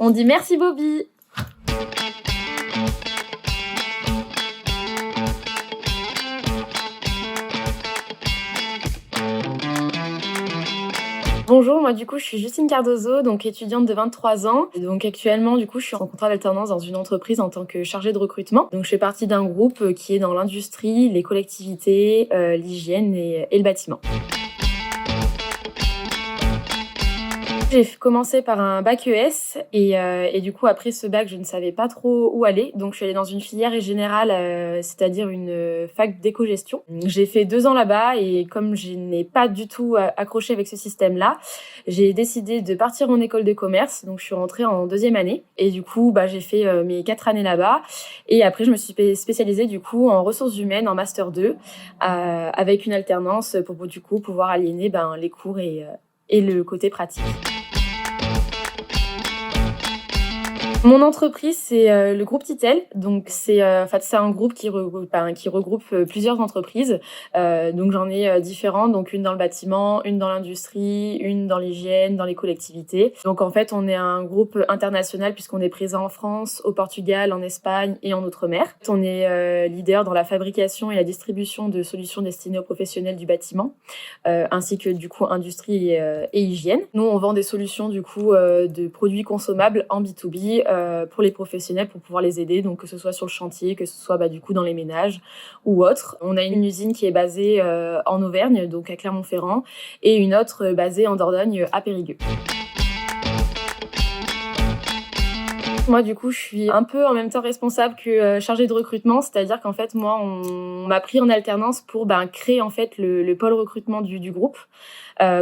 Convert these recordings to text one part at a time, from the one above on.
On dit merci Bobby. Bonjour, moi du coup je suis Justine Cardozo, donc étudiante de 23 ans. Et donc actuellement du coup je suis en contrat d'alternance dans une entreprise en tant que chargée de recrutement. Donc je fais partie d'un groupe qui est dans l'industrie, les collectivités, l'hygiène et le bâtiment. J'ai commencé par un bac ES et du coup après ce bac je ne savais pas trop où aller, donc je suis allée dans une filière générale, c'est-à-dire une fac d'éco-gestion. J'ai fait 2 ans là-bas et comme je n'ai pas du tout accroché avec ce système-là, j'ai décidé de partir en école de commerce, donc je suis rentrée en 2e année et du coup j'ai fait mes 4 années là-bas et après je me suis spécialisée du coup en ressources humaines en master 2 avec une alternance pour du coup pouvoir aliéner les cours et le côté pratique. Mon entreprise, c'est le groupe Titel. Donc c'est un groupe qui regroupe plusieurs entreprises. Donc j'en ai différentes, donc une dans le bâtiment, une dans l'industrie, une dans l'hygiène, dans les collectivités. Donc en fait, on est un groupe international puisqu'on est présent en France, au Portugal, en Espagne et en Outre-mer. On est leader dans la fabrication et la distribution de solutions destinées aux professionnels du bâtiment, ainsi que du coup industrie et hygiène. Nous, on vend des solutions du coup de produits consommables en B2B pour les professionnels pour pouvoir les aider, donc que ce soit sur le chantier, que ce soit du coup dans les ménages ou autre. On a une usine qui est basée en Auvergne, donc à Clermont-Ferrand, et une autre basée en Dordogne à Périgueux. Moi, du coup, je suis un peu en même temps responsable que chargée de recrutement, c'est-à-dire qu'en fait, moi, on m'a pris en alternance pour créer en fait le pôle recrutement du groupe,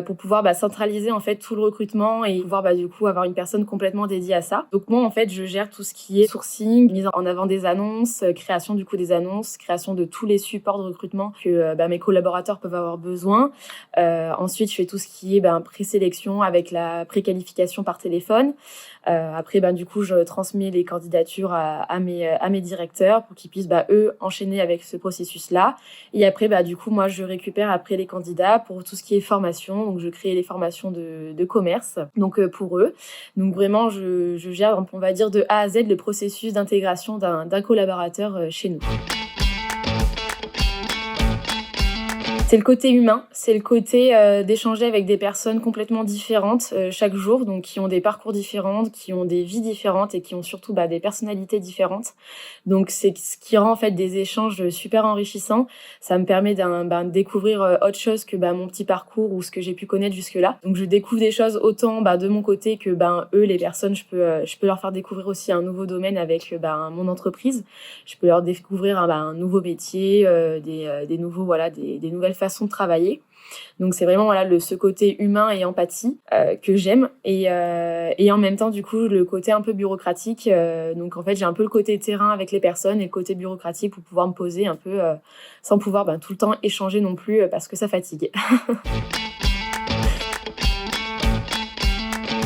pour pouvoir centraliser en fait tout le recrutement et pouvoir du coup avoir une personne complètement dédiée à ça. Donc moi, en fait, je gère tout ce qui est sourcing, mise en avant des annonces, création du coup des annonces, création de tous les supports de recrutement que mes collaborateurs peuvent avoir besoin. Ensuite, je fais tout ce qui est présélection avec la préqualification par téléphone. Après, du coup, je transmets les candidatures à mes directeurs pour qu'ils puissent, eux, enchaîner avec ce processus-là. Et après, du coup, moi, je récupère après les candidats pour tout ce qui est formation. Donc, je crée les formations de commerce, donc pour eux. Donc, vraiment, je gère, on va dire, de A à Z le processus d'intégration d'un collaborateur chez nous. C'est le côté humain, c'est le côté d'échanger avec des personnes complètement différentes chaque jour, donc qui ont des parcours différents, qui ont des vies différentes et qui ont surtout des personnalités différentes. Donc c'est ce qui rend en fait des échanges super enrichissants. Ça me permet de découvrir autre chose que mon petit parcours ou ce que j'ai pu connaître jusque-là. Donc je découvre des choses autant de mon côté que eux, les personnes, je peux leur faire découvrir aussi un nouveau domaine avec mon entreprise. Je peux leur découvrir un nouveau métier, des nouveaux des nouvelles façons de travailler. Donc c'est vraiment ce côté humain et empathie que j'aime et en même temps du coup le côté un peu bureaucratique. Donc en fait j'ai un peu le côté terrain avec les personnes et le côté bureaucratique pour pouvoir me poser un peu sans pouvoir tout le temps échanger non plus parce que ça fatigue.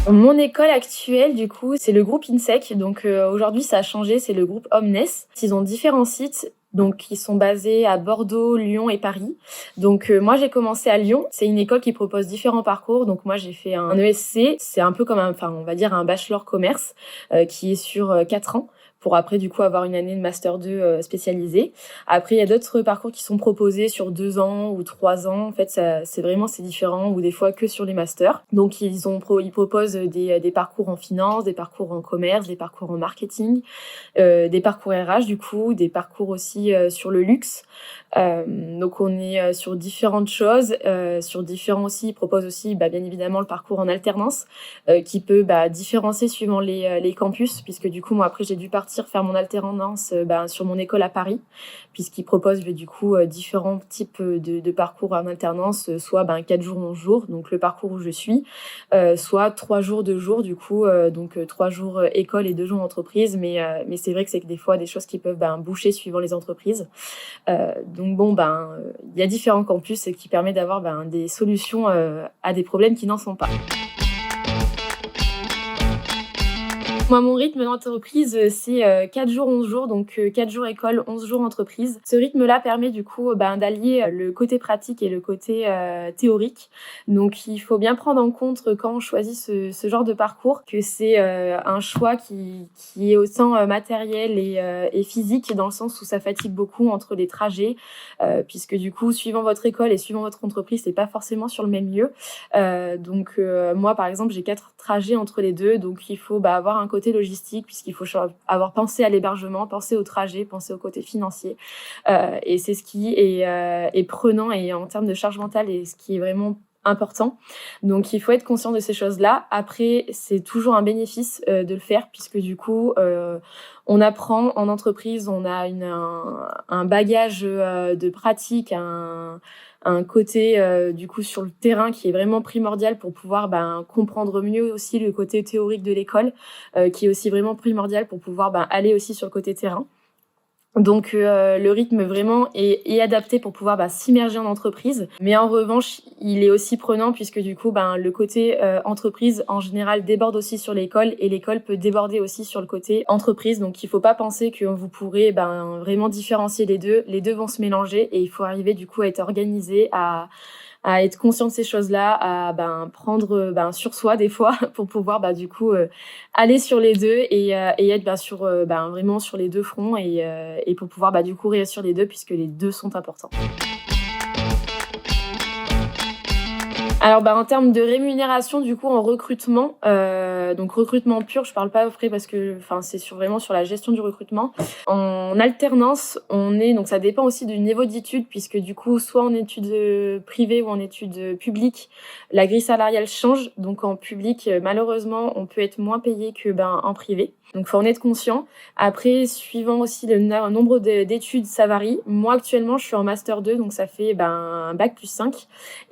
Mon école actuelle, du coup, c'est le groupe INSEC. Donc aujourd'hui, ça a changé, c'est le groupe Omnes. Ils ont différents sites. Donc, ils sont basés à Bordeaux, Lyon et Paris. Donc, moi, j'ai commencé à Lyon. C'est une école qui propose différents parcours. Donc, moi, j'ai fait un ESC. C'est un peu comme on va dire un bachelor commerce qui est sur 4 ans, pour après du coup avoir une année de master 2 spécialisée. Après il y a d'autres parcours qui sont proposés sur 2 ans ou 3 ans. En fait c'est différent, ou des fois que sur les masters. Donc ils proposent des parcours en finance, des parcours en commerce, des parcours en marketing, des parcours RH du coup, des parcours aussi sur le luxe. Donc on est sur différentes choses, sur différents aussi, ils proposent aussi bien évidemment le parcours en alternance qui peut différencier suivant les campus, puisque du coup moi après j'ai dû partir faire mon alternance sur mon école à Paris, puisqu'ils proposent du coup différents types de parcours en alternance, soit 4 jours 11 jours, donc le parcours où je suis, soit 3 jours 2 jours du coup, donc 3 jours école et 2 jours entreprise, mais c'est vrai que c'est que des fois des choses qui peuvent boucher suivant les entreprises. Donc bon, il y a différents campus qui permettent d'avoir des solutions à des problèmes qui n'en sont pas. Moi, mon rythme d'entreprise, c'est 4 jours, 11 jours, donc 4 jours école, 11 jours entreprise. Ce rythme-là permet du coup d'allier le côté pratique et le côté théorique. Donc il faut bien prendre en compte quand on choisit ce genre de parcours que c'est un choix qui est autant matériel et physique, dans le sens où ça fatigue beaucoup entre les trajets, puisque du coup, suivant votre école et suivant votre entreprise, c'est pas forcément sur le même lieu. Donc moi, par exemple, j'ai 4 trajets entre les deux, donc il faut avoir un côté logistique, puisqu'il faut avoir pensé à l'hébergement, penser au trajet, penser au côté financier. Et c'est ce qui est prenant et en termes de charge mentale et ce qui est vraiment important. Donc il faut être conscient de ces choses-là. Après, c'est toujours un bénéfice de le faire, puisque du coup, on apprend en entreprise, on a un bagage de pratique, un côté du coup sur le terrain qui est vraiment primordial pour pouvoir comprendre mieux aussi le côté théorique de l'école, qui est aussi vraiment primordial pour pouvoir aller aussi sur le côté terrain. Donc le rythme vraiment est adapté pour pouvoir s'immerger en entreprise, mais en revanche il est aussi prenant, puisque du coup le côté entreprise en général déborde aussi sur l'école, et l'école peut déborder aussi sur le côté entreprise. Donc il faut pas penser que vous pourrez vraiment différencier les deux vont se mélanger, et il faut arriver du coup à être organisé, à être conscient de ces choses-là, à prendre sur soi des fois pour pouvoir du coup aller sur les deux et être sur vraiment sur les deux fronts, et pour pouvoir du coup réussir les deux, puisque les deux sont importants. Alors en termes de rémunération, du coup en recrutement, donc recrutement pur, je parle pas après parce que c'est vraiment sur la gestion du recrutement. En alternance, donc ça dépend aussi du niveau d'études, puisque du coup soit en études privées ou en études publiques, la grille salariale change. Donc en public, malheureusement, on peut être moins payé que en privé. Donc faut en être conscient. Après, suivant aussi le nombre d'études, ça varie. Moi actuellement, je suis en master 2, donc ça fait un bac plus 5,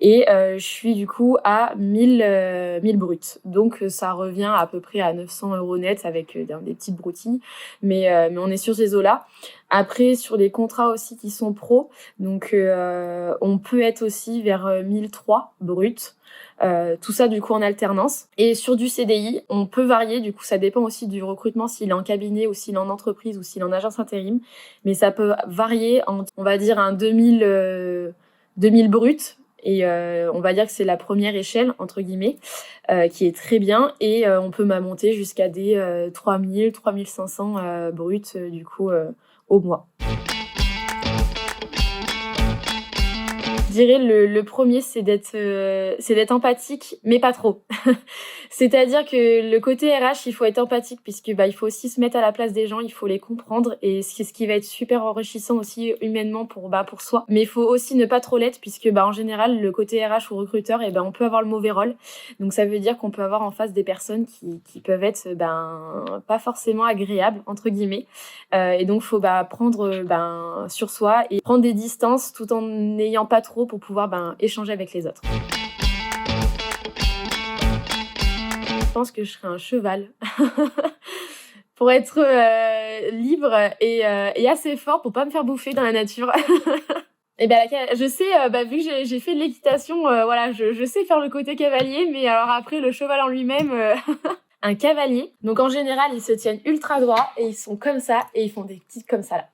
et je suis du coup à 1000 bruts. Donc ça revient à peu près à 900 € net, avec des petites broutilles, mais on est sur ces eaux-là. Après, sur les contrats aussi qui sont pro, donc on peut être aussi vers 1003 bruts. Tout ça du coup en alternance. Et sur du CDI, on peut varier, du coup ça dépend aussi du recrutement, s'il est en cabinet ou s'il est en entreprise ou s'il est en agence intérim, mais ça peut varier entre, on va dire, un 2000 bruts, et on va dire que c'est la première échelle entre guillemets, qui est très bien, et on peut monter jusqu'à des 3000, 3500 bruts du coup au mois. Je dirais le premier, c'est d'être empathique, mais pas trop. C'est-à-dire que le côté RH, il faut être empathique, puisque il faut aussi se mettre à la place des gens, il faut les comprendre, et c'est ce qui va être super enrichissant aussi humainement pour soi. Mais il faut aussi ne pas trop l'être, puisque en général, le côté RH ou recruteur, on peut avoir le mauvais rôle. Donc ça veut dire qu'on peut avoir en face des personnes qui peuvent être pas forcément agréables entre guillemets. Et donc faut prendre sur soi et prendre des distances, tout en n'ayant pas trop, pour pouvoir échanger avec les autres. Je pense que je serais un cheval pour être libre et assez fort pour pas me faire bouffer dans la nature. Et je sais, vu que j'ai fait de l'équitation, voilà, je sais faire le côté cavalier, mais alors après le cheval en lui-même, un cavalier. Donc en général, ils se tiennent ultra droit et ils sont comme ça, et ils font des petites comme ça là.